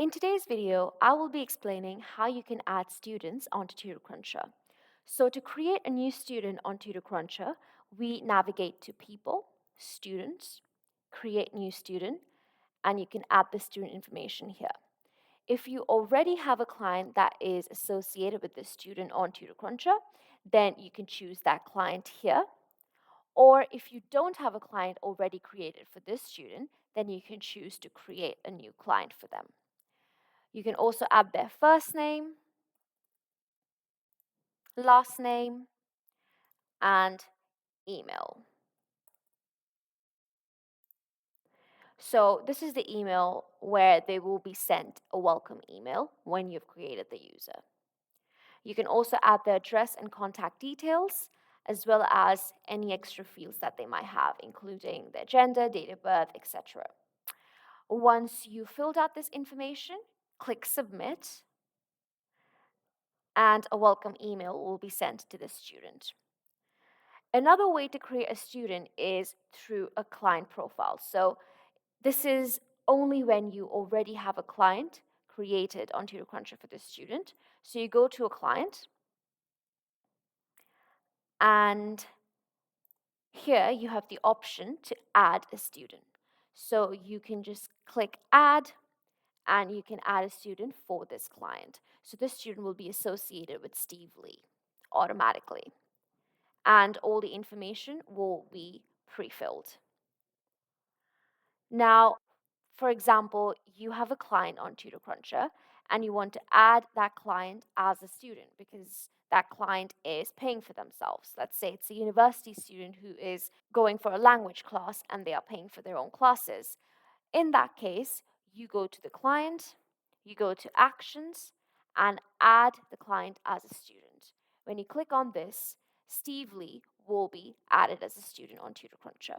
In today's video, I will be explaining how you can add students onto TutorCruncher. So to create a new student on TutorCruncher, we navigate to People, Students, Create New Student, and you can add the student information here. If you already have a client that is associated with the student on TutorCruncher, then you can choose that client here. Or if you don't have a client already created for this student, then you can choose to create a new client for them. You can also add their first name, last name, and email. So this is the email where they will be sent a welcome email when you've created the user. You can also add their address and contact details, as well as any extra fields that they might have, including their gender, date of birth, etc. Once you filled out this information, click Submit, and a welcome email will be sent to the student. Another way to create a student is through a client profile. So this is only when you already have a client created on TutorCruncher for this student. So you go to a client, and here you have the option to add a student. So you can just click Add, and you can add a student for this client. So this student will be associated with Steve Lee automatically, and all the information will be pre-filled. Now, for example, you have a client on TutorCruncher and you want to add that client as a student because that client is paying for themselves. Let's say it's a university student who is going for a language class and they are paying for their own classes. In that case, you go to the client, you go to Actions, and add the client as a student. When you click on this, Steve Lee will be added as a student on TutorCruncher.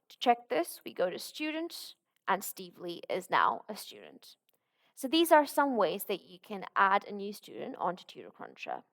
To check this, we go to Students, and Steve Lee is now a student. So these are some ways that you can add a new student onto TutorCruncher.